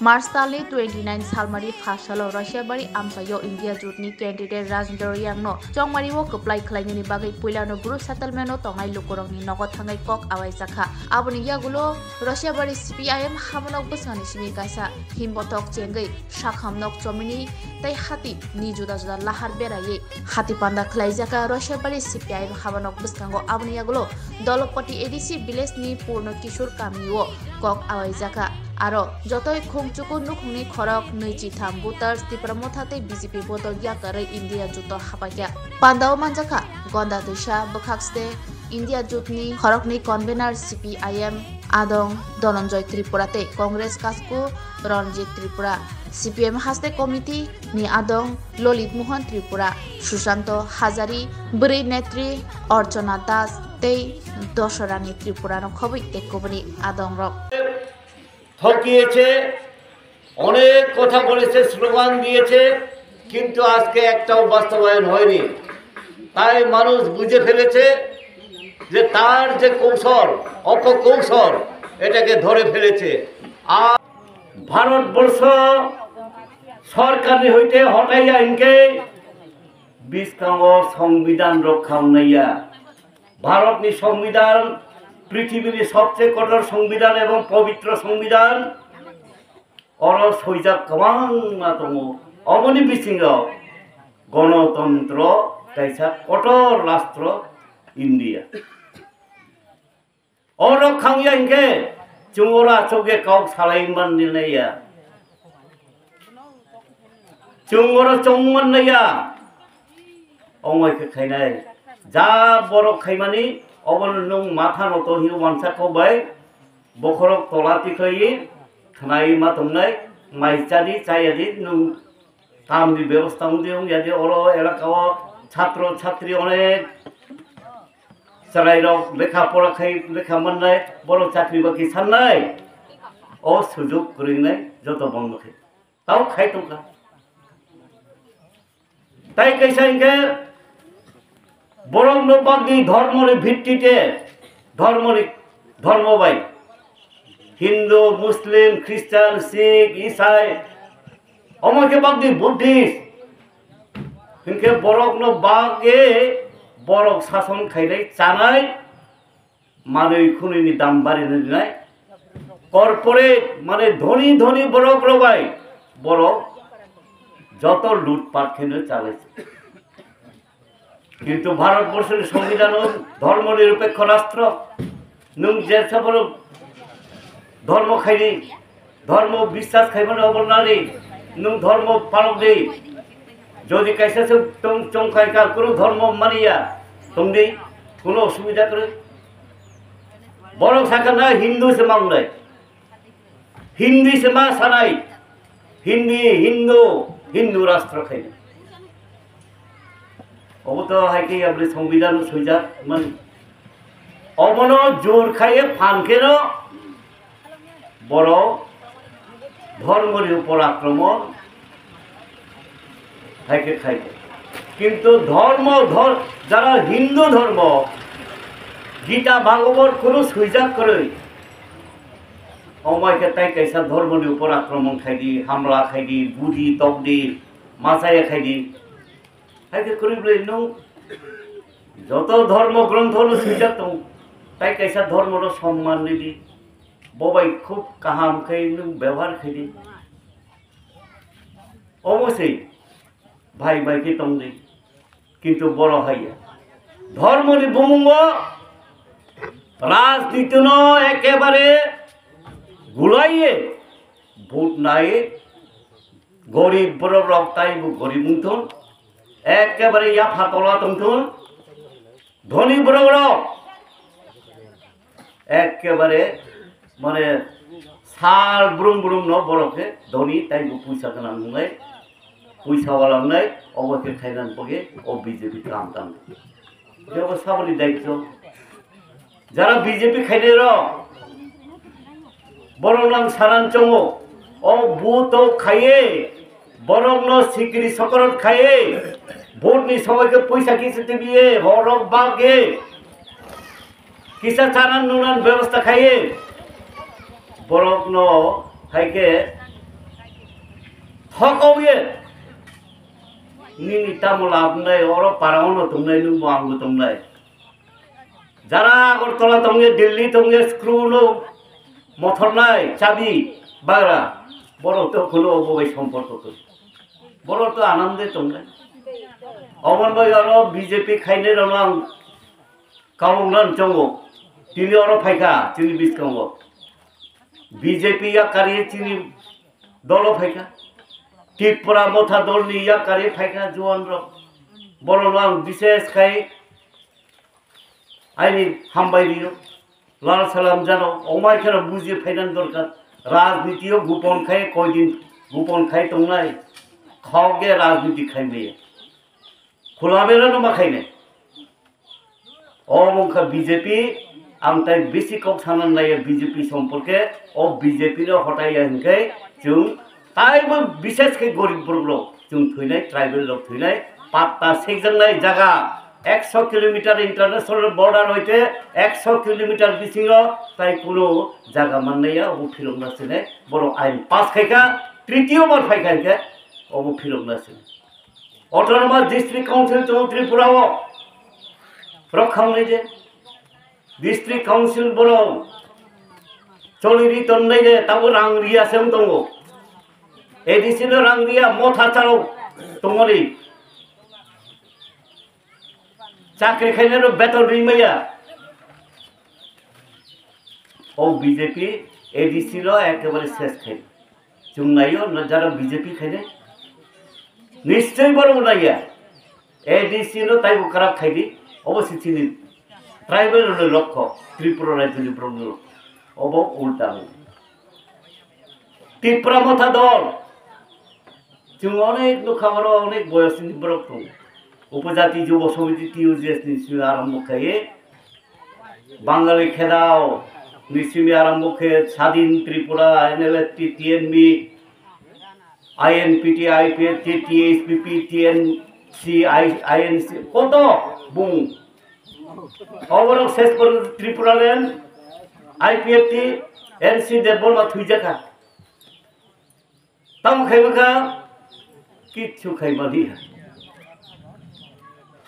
मार्च तालनि 29 सालमारि फासाल रासिया बारि आमसायो India जुटनि candidate Rajendra यांनो चौमारिवो कप्लाय खलायनि बागै पुइलानो group सेटलमेन्टो तंनाय लुकुरंनि नगद थांनाय कक आवाय जाखा आबनि यागुलो रासिया बारि CPIM हामनक बसानि सिमि कायसा हिमबतक चेंगै शाखामनक चमिनि तै हाति नि जुदा जुदा लाहार बेरायै हाति पान्दा खलाय जाका रासिया बारि CPIM हामनक बसकांगो आबनि यागुलो दलपति एडिसि विलेजनि पूर्ण किशोर कामियो कक आवाय जाका आरो जतय खुंचुकु नुखुंनि खरक नैची थाम बुटार्स तिप्रमथाते BJP बदल याकारै इंडिया जुट हापाक्या पान्दाव मानजाखा गंदा दैसा बखाक्सते इंडिया जुटनि खरकनि कन्भेनार CPIM आदं धनंजय त्रिपुराते कांग्रेस कासकु रणजित त्रिपुरा CPM हास्ते कमिटी नि आदं ललित मोहन त्रिपुरा सुशांत हाजारी बरै नेत्री अर्चना दास तै दशरानी त्रिपुरा खबै तेकबनि आदं रक ঠকিয়েছে অনেক কথা বলেছে স্লোগান দিয়েছে কিন্তু আজকে একটাও বাস্তবায়ন হয়নি তাই মানুষ বুঝে ফেলেছে যে তার যে কৌশল অপকৌশল এটাকে ধরে ফেলেছে আর ভারতবর্ষ সরকারি হইতে হটাইয়া ইনকে বিস্কাঙ্গ সংবিধান রক্ষা নাইয়া ভারতনি সংবিধান পৃথিবীর সবচেয়ে কঠোর সংবিধান এবং পবিত্র সংবিধান অরস হইজা কমাংতম অবনি বিসিংহ গণতন্ত্র কাইসা কঠোর রাষ্ট্র India or খাংয়া ইনকে চুংরা চোগে cow Solaiman নিলাইয়া চুংরা চংমান Naiya অময়কে খাইনাই যা বড় খাইমানি অবন নং মাথা নত হিউ মানসা কবাই বখরক তলাতি খই খানাই মা তমনাই মাইচাদি চাইয়াদি নং কামনি ব্যবস্থা মধ্যে ইয়াদি অর এলাকাও ছাত্র ছাত্রী অনেক সারাইরক লেখা পড়া খাই লেখা মাননাই বড় চাকরি বাকি সাননাই ও সুযোগ করিনাই যত বন্ধ খাই তাও খাই তোমরা তাই কাইসা ইনকে বরং বাগদি ধর্মের ভিত্তিতে ধর্মবাই হিন্দু মুসলিম খ্রিস্টান শিখ ইসাই অমকে বাগদি বুদ্ধিস্ট ইনকে বরং বাগে বরং শাসন খাইলাই চানাই মানুষ খুনিনি দাম বাড়ি নাই কর্পোরেট মানে ধনী ধনী বড় প্রবাই বড় যত লুটপাট খেলে চালাইছে কিন্তু ভারতবর্ষের সংবিধান ধর্মনিরপেক্ষ রাষ্ট্র নং যে সবল ধর্ম খাইনি ধর্ম বিশ্বাস খাইবেন অবনারি নং ধর্ম পালক দেই যদি কাইসা চমকাইকা কোনো ধর্ম মানিয়া তুমি কোনো অসুবিধা করে বড় শাখা না হিন্দু সে মাংলাই হিন্দি সে মা সানাই হিন্দু রাষ্ট্র খাইনি অবত হাইকে আপনি সংবিধান সুইজা মানে অবন জোর খাইয়ে ফানকেন বড় ধর্মের উপর আক্রমণ হাইকে খাইবে কিন্তু যারা হিন্দু ধর্ম গীতা ভাগবত কোনো সুইজা করে অমাইকে তাই কাইসা ধর্মের উপর আক্রমণ খাইদি হামলা খাইদি বুঝি তকদি মাছাইয়া খাইদি হাইকে করিবলে নৌ যত ধর্মগ্রন্থ হলো সুইজা তো তাই কাইসা ধর্মর সম্মান দিদি ববাই খুব কাহাম খাই ব্যবহার খাইদি অবশ্যই ভাই ভাইকে তংদি কিন্তু বড় হইয়া ধর্মনি বমুঙ্গ রাজনীতি একেবারে গুলাইয়ে ভোট নাই গরিব বড় রক্তাই গরিব মুথন একেবারে ইয়া ফাতলা তংথন ধনী বড় বড় একেবারে মানে সার বুরুম বুরুম ন বড়কে ধনী তাই পয়সা কেনা নাই পয়সাওয়ালা নাই অবকে খাইনান পগে ও বিজেপি কাম টান যে অবস্থা বলি দায়িত্ব যারা বিজেপি খাইলে বড় নাম সারাঞ্চম ও বুত খাইয়ে বরং সিকিরি সকরত খাইয়ে ভোট নি সবাইকে পয়সা কিসে দিয়ে হরক বাগে কিসা চানান নুনান ব্যবস্থা খাইয়ে বরং হাইকে হকওয়ে নিনি তামল আপনাই অর পারাউনো তোমনাই নুবো আঙ্গু তোমনাই যারা আগরতলা তঙ্গে দিল্লি তঙ্গে স্ক্রু নো মথর নাই চাবি বাগরা বড় তো কোনো অবৈ সম্পর্ক তো বড় তো আনন্দে তোমরা অমন ভাই আরো বিজেপি খাইনে রং কামংলান চঙ্গো তিনি অর ফাইকা তিনি বিশ কাঙ্গো বিজেপি ইয়া কারিয়ে চিনি দল ফাইকা ত্রিপুরা মথা দল নি ইয়া কারিয়ে ফাইকা জোয়ান রং বড় রং বিশেষ খাই আইনি হামবাই দিও লাল সালাম জানো অমাই খেলা বুঝিয়ে ফাইনান দরকার রাজনীতিও গোপন খাই কয়দিন গোপন খাই তোমরাই খাওগে রাজনীতি খাই মেয়ে খোলা বেরোনো মা খাই নাই অমংখা বিজেপি आं ताई बेसि कक सानन नायो बीजेपी सम्पर्के ओ बीजेपी रो हटाय हनके जों ताइबो विशेष के गरीब वर्ग जों थैनाय ट्राइबल लोक थैनाय पात्ता सेजनाय जागा 100 किलोमीटर इंटरनेशनल बॉर्डर होइते 100 किलोमीटर बिसिङो ताई कुनो जागा माननाया ओ फिरमनासने बरो आइन पास खायका तृतीय बार फायखायके ओ फिरमनासने ऑटोनोमस डिस्ट्रिक्ट काउंसिल तो त्रिपुराओ रखांनाय जे डिस्ट्रिक्ट काउंसिल बरो चलिरि तन्नाय जे ताबो रांगरिया सेम दङ एडिसिनो रांगरिया मथाचाराव दङनि चाकरी खायनो बेतन रिमाया ओ बीजेपी एडिसी रो एकेबारे शेष खाय जों नायो जारा बीजेपी खायने निश्चय बरो नाया एडिसी नो ताइबो खराब खायदि अवश्य चिनि ट्राइबल लक्ष्य त्रिपुरा राज्य ब्रह्म अब उल्टा त्रिपुरा मथा दल जों अनेक खबर अनेक बयसनि ब्रक दं उपजाति युव समिति टीयूजेस नि आरम्भ खाए बांगाली खेदाव निसिमी आरम्भ खाए स्वाधीन Tripura NLFT TNV INPT IPFT TSPP TNC INC कत बुं अबर शेष पर Tripura land IPFT NC Debbarma थुइजाखा तम खाइबखा किच्छु खाइबादि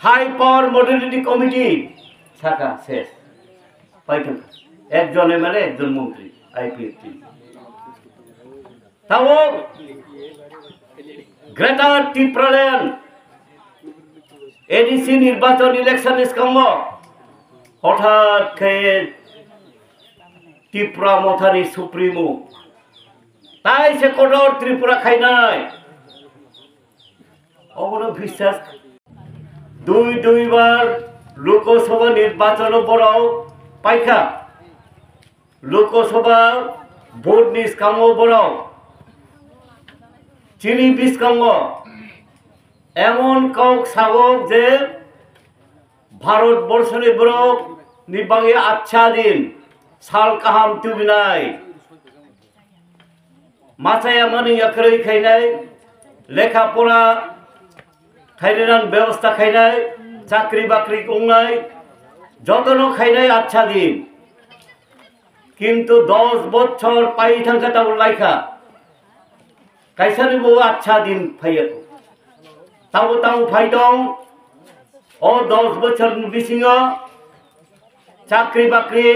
हाई पावर मॉडलिटी कमिटी शाखा शेष पाइथन एकजन एमएलए एकजन मंत्री आईपीएफटी ताओ ग्रेटर त्रिपुरा लैंड एडीसी निर्वाचन इलेक्शन निष्कांग हठाৎ खेये त्रिपुरा मथानि सुप्रीमो ताई से कठोर त्रिपुरा खाइनाय अबनो বিশ্বাস दुई बार लोकसभा निर्वाचन बराव पाइखा लोकसभा भोट निष्कांग बराव चिनी बिस्कांग एमन कौक सागक जे भारत बर्षनि बरक निबागे आच्छा दिन साल काहाम तुबिनाय मासाया मानि याखरै खाइनाय लेखा पढ़ा खाइनान व्यवस्था खाइनाय चाकरी बाकरी गंनाय जतन खाइनाय आच्छा दिन किन्तु 10 बछर पाइ थांखा ताव लाइखा काइसानि बो आच्छा दिन फाइया ताव ताव फाइ दं ओ 10 बछर बिसिङो चाकरी बाकरी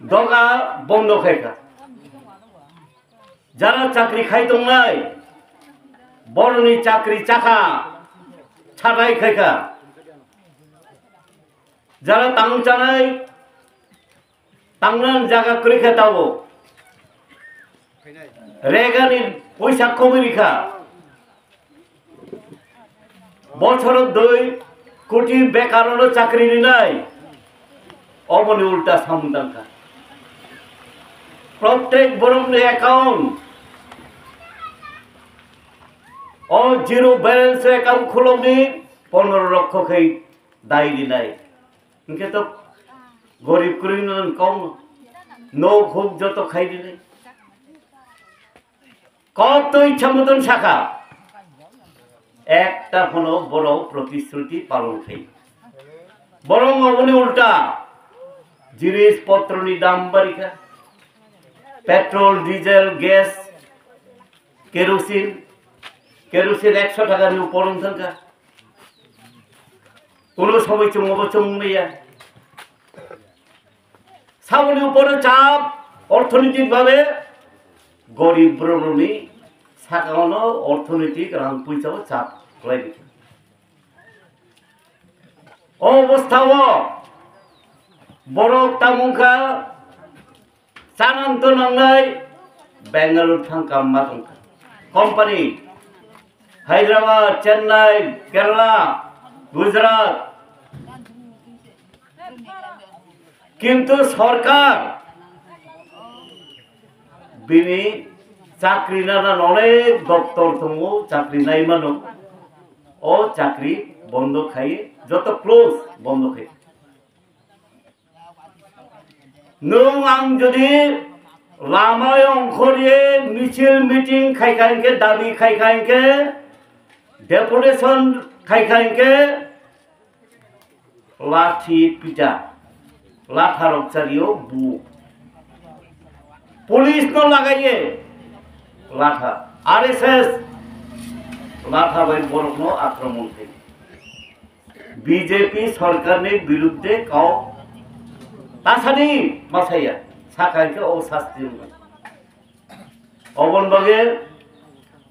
दगा बन्द खायखा जारा चाकरी खाइ दंनाय बरनि चाकरी चाखा छाटाई खायखा जारा तां जानाय तांनान जागा करिखा तावो रेगानि पैसा कमिरिखा बछर 2 कोटी बेकारों चाकरी निनाय अमनि उल्टा सामुदांखा प्रत्येक बरमनि अकाउंट और जीरो बैलेंस अकाउंट खुलौनि 15 लक्ष खै दाय दिनाय इनके तो गरीब कुरिन कम नो खूब जत खाइ दिनाय कत इच्छा मतन शाखा একটা কোনো বড় প্রতিশ্রুতি পালন খাই বরং অবনি উল্টা জিনিসপত্রনি দাম বাড়িখা petrol diesel gas kerosene kerosene 100 টাকার উপর থাকা কোনো সময় চুমইয়া সামনের উপরে চাপ অর্থনৈতিকভাবে গরিব ব্রণী সাকানো অর্থনৈতিক রাং পয়সাও চাপ লাই দিচ্ছে অবস্থাও বড় তামুখা চানান্ত নাंनाय বেঙ্গালুরু থাকা মাতঙ্কা কোম্পানি হায়দ্রাবাদ চেন্নাই কেরালা গুজরাট কিন্তু সরকার বিনি চাকরি নানান অনেক দপ্তর তমু চাকরি নাই মানো ও চাকরি বন্ধ খাইয়ে যত ক্লোজ বন্ধ খাই নং আং যদি লামায় অংশ দিয়ে মিছিল মিটিং খাইখাইকে দাবি খাইখাইকে ডেপুটেশন খাইখাইকে লাঠি পিটা লাঠা রক্ষারিও বু পুলিশ তো লাগাইয়ে লাঠা আরএসএস লাঠা বাই বড় আক্রমণ থেকে বিজেপি সরকারের বিরুদ্ধে কাউ তাছাড়ি মাথাইয়া শাখাকে ও শাস্তি অবনভাবে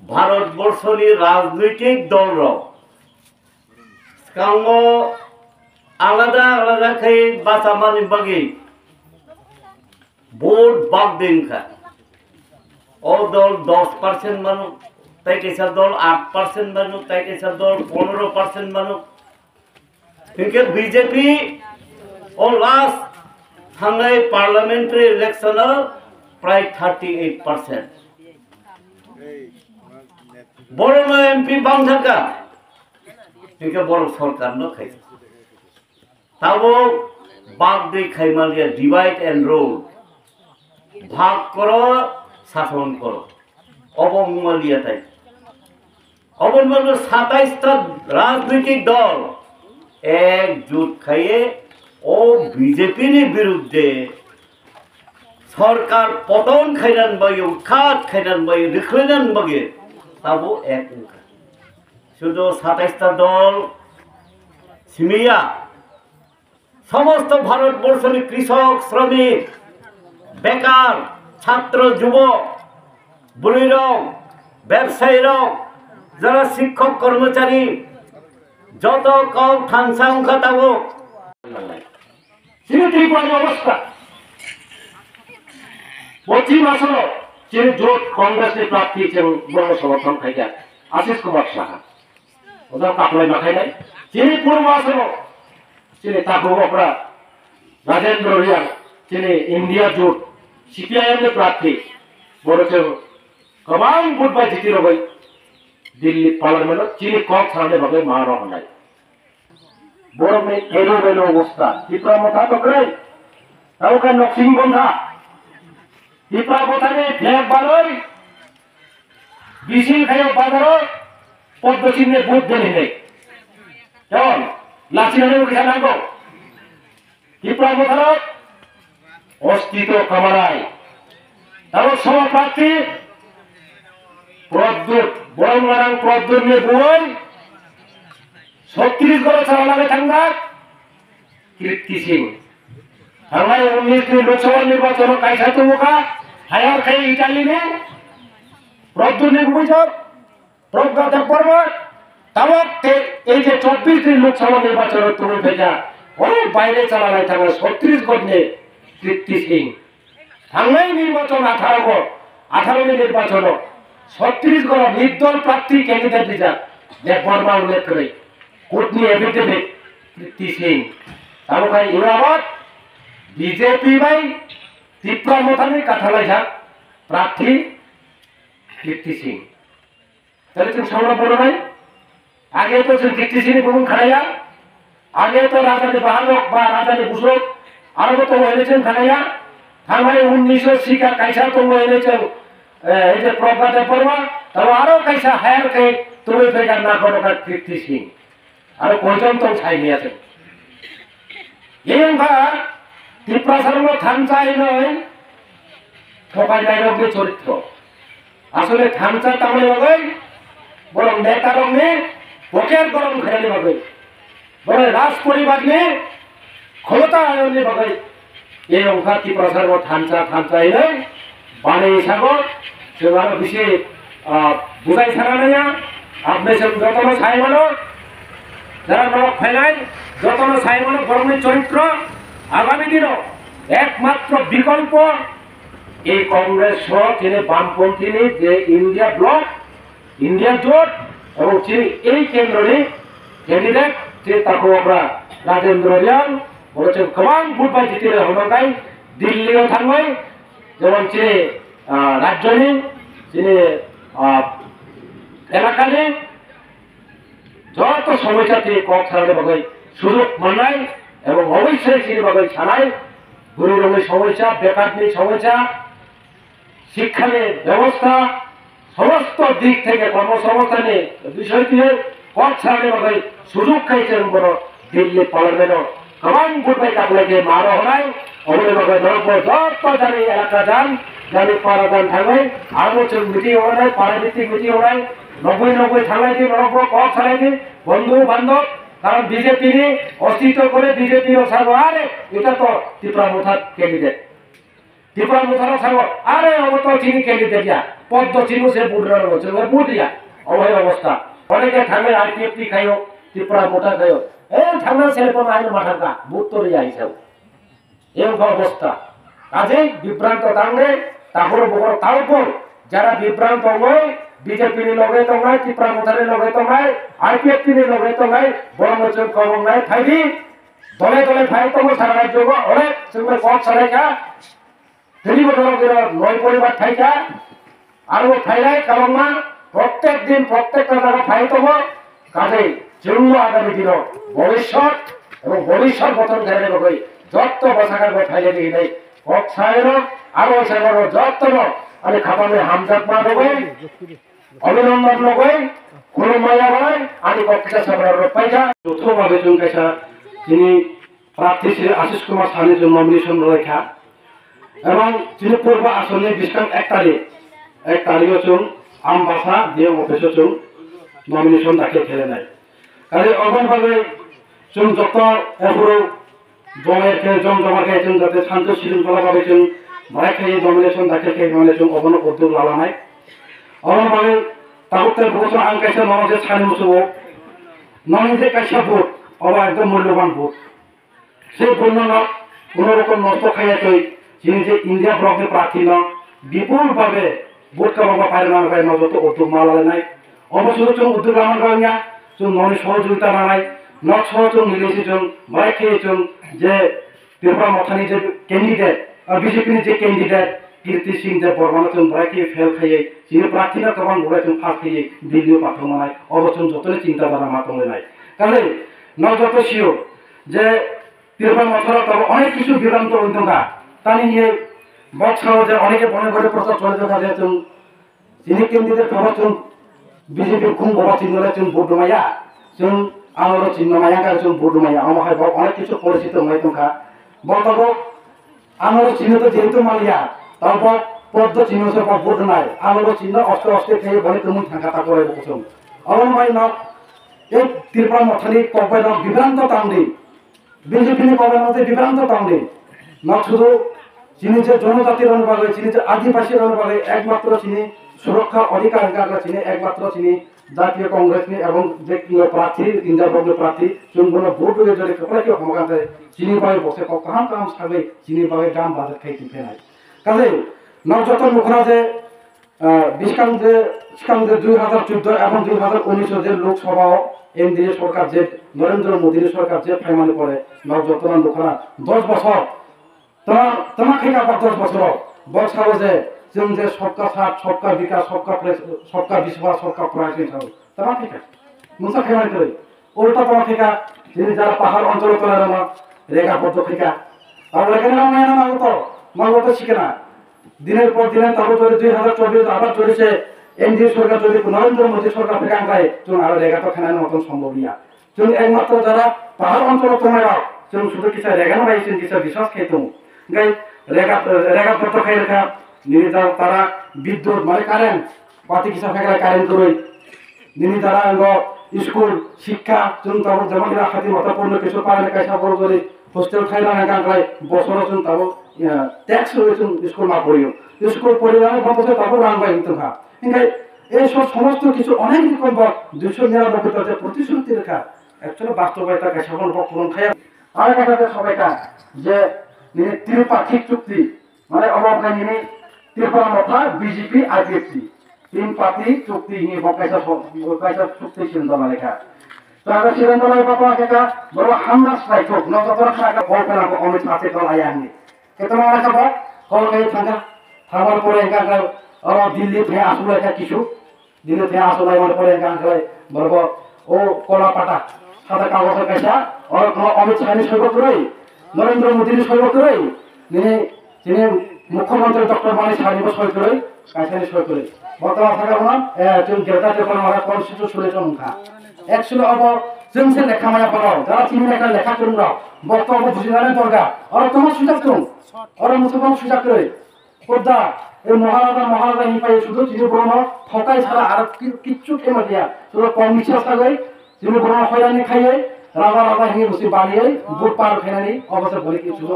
ভারতবর্ষের রাজনৈতিক দল আলাদা আলাদা খাই বাঁচা মানে বাগে ভোট বাগ দিন খা ও দল 10% মানুষ তাই কেসা দল 8% মানুষ তাই কেসা দল 15% মানুষ কিন্তু বিজেপি ও লাস্ট থাঙ্গাই পার্লামেন্টারি ইলেকশন প্রায় 38% বড় এমপি বাম থাকা কিন্তু বড় সরকার ন খাই তাও বাগ দিয়ে খাইমালিয়া ডিভাইড এন্ড রুল ভাগ করো শাসন করো অবমালিয়া তাই অবমাল 27টা রাজনৈতিক দল একজোট খাইয়ে ও বিজেপির বিরুদ্ধে সরকার পতন খাইনান বাই উৎখাত খাইনান বাই রিখলেনান বাগে তাবো এক শুধু 27টা দল সিমিয়া সমস্ত ভারতবর্ষের কৃষক শ্রমিক বেকার ছাত্র যুবক বুড়িরক ব্যবসায়ীরা যারা শিক্ষক কর্মচারী যত কম থানসা অংখা তাবো অবস্থা 25 মাসের যে জোট কংগ্রেসের প্রার্থী বড় সমর্থন খাইয়া আশিস কুমার সাহা ওদের কাপড়ে মাখাই নাই যিনি পূর্ব আসল তিনি তাকে আমরা রাজেন্দ্র রিয়াং তিনি ইন্ডিয়া জোট সিপিআইএম প্রার্থী বলেছেন গোबां ভোট বাই জিতি রবাই দিল্লি পার্লামেন্ট যিনি কম সামনে ভাবে মা রহনাই বড় মেয়ে এলো বেলো অবস্থা ত্রিপুরা মাথা তো করে তাও কেন নকশিং বন্ধা ত্রিপুরা কোথায় ফ্ল্যাগ বালয় বিশিল খাইও বাজারও পদ্মচিহ্নে ভোট দেনি নেই কেমন লাচিনানের মুখে নাগো ত্রিপুরা কোথায় অস্তিত্ব কামারায় তাও সভাপ্রার্থী প্রদ্যুৎ বড় মারাং প্রদ্যুৎ নিয়ে বোন 36 চালাবে থাঙ্গা কীর্তি সিং থাঙ্গায় 19 লোকসভা নির্বাচন কাইসা তুমুকা হায়ার খাই ইটালি নে প্রদ্যুৎ নিয়ে বুঝব প্রজ্ঞা দেববর্ম তামক এই যে 24 লোকসভা নির্বাচন তুমি ভেজা অনেক বাইরে চালানায় থাঙ্গা 36 গণে কীর্তি সিং থাঙ্গাই নির্বাচন 18 নির্বাচন 36 গণ নির্দল প্রার্থী ক্যান্ডিডেট দিজা দেববর্মা উল্লেখ করে কোটনি এফিডেভিট কীর্তি সিং তারপরে ইরাবাদ বিজেপি বাই ত্রিপুরা মথানে কাঠালাই যা প্রার্থী কীর্তি সিং তাহলে তুমি সামনে বলো নাই আগে তো কীর্তি সিং বহু খানাইয়া আগে তো রাজানি বাহানক বা রাজানি বুসক আরো তো এনেছেন খানাইয়া থানায় 1900 শিকা কাইসা তোমরা এনেছেন এই যে প্রজ্ঞা দেববর্মা তাও আরো কাইসা হায়ার কে তুমি বেকার না করো কীর্তি সিং আর কয়জন তো ছাই নিয়েছেন এইবা ত্রিপুরা সারম থানচাই নয় ঠকাই ডাইলগের চরিত্র আসলে ধানচা তামলে বাগৈ বরং নেতা রঙে পকের গরম খেয়ালি বাগৈ বরং রাজ পরিবার নিয়ে ক্ষমতা আয়নে বাগৈ এই অংশাতি প্রসার ধানচা এনে বানে সাগর সেবার বেশি বুঝাই ছাড়া নেয়া আপনি যতন ছাই মানো যারা নরক ফেলাই যতন ছাই মানো গরমের চরিত্র আগামী দিনও একমাত্র বিকল্প এই কংগ্রেস সহ তিনি বামপন্থী যে ইন্ডিয়া ব্লক ইন্ডিয়া জোট এবং তিনি এই কেন্দ্রে ক্যান্ডিডেট যে তাকে আমরা রাজেন্দ্র রিয়াং বলেছেন গোबां ভোট বাই জিতে হনকাই দিল্লিও থাকবাই যেমন তিনি রাজ্যনি তিনি এলাকানি যত সমস্যা তিনি কক ছাড়াতে বাগৈ সুযোগ মানায় এবং অবশ্যই তিনি বাগৈ ছাড়ায় গরিব সমস্যা বেকারনি সমস্যা শিক্ষার ব্যবস্থা সমস্ত দিক থেকে কর্মসংস্থানের বিষয়টি কক ছাড়াতে বাগৈ সুযোগ খাইছেন বড় দিল্লি পার্লামেন্ট গোबां ভোট বাই কাপলাকে মারো হনায় অবলে বাগৈ ধরব যত জানি এলাকা যান জানি পাড়া যান থাকবে আরো মিটিং হনায় পাড়া ভিত্তিক মিটিং হনায় 90 থানায় দিন নরব কক ছাড়াই দিন বন্ধু বান্ধব কারণ বিজেপি অস্তিত্ব করে বিজেপি সাগো আরে এটা তো ত্রিপুরা মুথার ক্যান্ডিডেট ত্রিপুরা মুথার সাগো আরে অবত চিনি ক্যান্ডিডেট ইয়া পদ্ম চিনু সে বুড়ার বলছে বুট ইয়া অবয় অবস্থা অনেকে থাকলে আইপিএফটি খাইও ত্রিপুরা মুঠা খাইও এই থানা সেরকম আইন মাঠাকা বুট তো ইয়া হিসাব এরকম অবস্থা কাজেই বিভ্রান্ত দাঙ্গে তারপরে বড় তারপর যারা বিভ্রান্ত হয় বিজেপি লগে তো নাই ত্রিপুরা মুথারে লগে তো নাই আইপিএফটি লগে তো নাই বড় মচন কম নাই থাইদি দলে দলে ফাই তো সারা রাজ্য অনেক সঙ্গে কক ছাড়াইকা তেলিব দলের নয় পরিবার থাইকা আরো ফাইলাই কারণ না প্রত্যেক দিন প্রত্যেকটা জায়গা ফাই তো কাজেই জন্য আগামী দিন ভবিষ্যৎ এবং ভবিষ্যৎ গঠন করে লগে যত বসাকার ফাইলে দিয়ে নেই কক ছাড়েন আরো সাগর যত আমি খাবারে হামজাত মা লগে অভিনন্দন লগে কোনো মায়া হয় আমি কক্ষা সামরার পাইছা যৌথভাবে জনকাইছা যিনি প্রার্থী শ্রী আশিস কুমার সানির জন্য নমিনেশন রয়েছে এবং তিনি পূর্ব আসনে বিষ্কাম 1 তারিখে চুন আমবাসা দিয়ে অফিসে চুন নমিনেশন দাখিল খেলে নেয় কাজে অগণভাবে চুন যত এগুলো জমের খেয়ে জমা খেয়েছেন যাতে শান্ত শৃঙ্খলাভাবে চুন ভাই খেয়ে নমিনেশন দাখিল খেয়ে নমিনেশন অবন উদ্যোগ লালা নাই অগণভাবে তাহলে বছর আং কাইসা নমাজে ছানি মুসব নমিনে কাইসা ভোট অবা একদম মূল্যবান ভোট সেই পূর্ণ কোন রকম নষ্ট খাইয়া তৈ যিনি যে ইন্ডিয়া ব্লকের প্রার্থী ন বিপুলভাবে ভোট কামাবা পারে না পারে নজর তো উদ্যোগ মালালে নাই অবশ্যই চুন উদ্যোগ আমার গাঁয়া চুন ননি সহযোগিতা নাই নট সহযোগ মিলেছি চুন ভাই খেয়ে চুন যে ত্রিপুরা মথানি যে ক্যান্ডিডেট বিজেপির যে ক্যান্ডিডেট কীর্তি সিং যে বর্মন চুন ভাই খেয়ে ফেল খাইয়ে যিনি প্রার্থীরা গোबां ঘুরে চুন ফাঁস খাইয়ে দিল্লিও পাঠানো নাই অবচন যতই চিন্তাধারা মাতলে নাই কাজে নজত সিও যে ত্রিপুরা মথার তবে অনেক কিছু বিভ্রান্ত উদ্যোগা তা নিয়ে বছর যে অনেকে বনে বনে প্রচার চলে দেখা যায় চুন যিনি ক্যান্ডিডেট খবর চুন বিজেপির খুব বড় চিহ্ন চুন ভোট মাইয়া চুন আমারও চিহ্ন মাইয়া গাছ চুন ভোট মাইয়া আমার হয় অনেক কিছু পরিচিত নয় তোমরা বলতব আমারও চিহ্ন তো যেহেতু মালিয়া তারপর পদ্ম চিহ্ন সব ভোট নাই আমারও চিহ্ন অস্ত্র অস্ত্রে খেয়ে বলে তুমি থাকা করে বসুন অবন ভাই ন এই ত্রিপুরা মথানি কবে ন বিভ্রান্ত তান্ডি বিজেপি কবে মধ্যে বিভ্রান্ত তান্ডি না শুধু চিনি যে জনজাতির অনুভাবে চিনি যে আদিবাসীর অনুভাবে একমাত্র চিনি সুরক্ষা অধিকার চিনি একমাত্র চিনি জাতীয় কংগ্রেস এবং যে প্রার্থী ইন্ডিয়া ব্লকের প্রার্থী চুনগুলো ভোট হয়ে যদি কেউ ক্ষমতাতে চিনি পাবে বসে কাম কাম সাবে চিনি পাবে দাম বাজার খাই টিপে নাই কাজে নজত মুখরা যে বিষ্কাম যে 2014 এবং 2019 যে লোকসভা এনডিএ সরকার যে নরেন্দ্র মোদীর সরকার যে ফাইমানি করে নজত মুখরা 10 বছর তোমার খেয়ে আবার 10 বছর বছর যে সবকা সাথ সবকা বিকাশ সবকা বিশ্বাস সবকা প্রয়াস হিসাবে তোমার ঠিক আছে মুসা খেমাই করে উল্টা তোমার থেকে যিনি যারা পাহাড় অঞ্চল চলে না রেখা পদ্ধ থেকে তাহলে এখানে মাগত শিখে না দিনের পর দিনে তারপর যদি 2024 আবার চলেছে এনডিএ সরকার যদি নরেন্দ্র মোদী সরকার থেকে আনকায় তুমি আরো রেখা তো খেলানোর মতন সম্ভব নিয়া তুমি একমাত্র যারা পাহাড় অঞ্চল তোমরা তুমি শুধু কিছু রেখানো পাইছেন কিছু বিশ্বাস খেয়ে তুমি গাই রেখা পত্র খাই রেখা নিয়ে যাও তারা বিদ্যুৎ মানে কারেন্ট পাতি কিসা ফেকরা কারেন্ট করে দিনী তারা স্কুল শিক্ষা চুন তাবো যেমন এরা হাতি মাথা পড়লো কিছু পারে না কাইসা বড় করে হোস্টেল খাইলা না কাঁকড়ায় বছর চুন তাবো ট্যাক্স হয়েছুন স্কুল না পড়িও স্কুল পরিবারের বছর তাবো রান পাই কিন্তু খা কিন্তু এইসব সমস্ত কিছু অনেক রকম 299 প্রতিশ্রুতি রেখা অ্যাকচুয়ালি বাস্তবায়িতা কাইসা পূরণ খায় আর একটা সবাইটা যে ত্রিপাক্ষিক চুক্তি মানে অবকাশ নিয়ে ত্রিপুরা মথা বিজেপি আইপিএফটি 3 পার্টি চুক্তি নিয়ে বকাইসা চুক্তি সিদ্ধান্ত লেখা তো আমরা সিদ্ধান্ত লেখা পাওয়া যেটা বড় হামলা স্ট্রাইক হোক নজর খাকা কল্পনা অমিত আছে তো আয়া আনি কেতন লেখা বা কলকাতা থাকা থাকার পরে এখানকার আর দিল্লি থেকে আসলে একটা কিছু দিল্লি থেকে আসলে পরে এখানকার বলব ও কলা পাটা সাদা কাগজের কাইসা আর অমিত শাহ সৈব করে নরেন্দ্র মোদীর সৈব করে তিনি মুখ্যমন্ত্রী ডক্টর মানি সারিব সই করে কাইসানি সই করে বর্তমান থাকা বনাম তুমি গ্রেটার যখন আমরা কনস্টিটিউশন খা একচুয়ালি অব जोंसे लेखा माया पड़ाओ जरा चिनी लेखा करूँ राव बक्तव्य बुझिनानै दरकार और তোমার সুযোগ করুন और মুসলমান সুযোগ করে পর্দা এই মহারাজা হিপাই শুধু চিনি ব্রহ্ম ঠকাই ছাড়া আর কিচ্ছু কেমন দিয়া শুধু কম বিশ্বাস থাকে চিনি ব্রহ্ম হয়রানি খাইয়ে রাজা হিঙে বসে বাড়িয়ে বুট পার ফেনানি অবস্থা বলি শুধু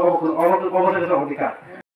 অবস্থা অধিকার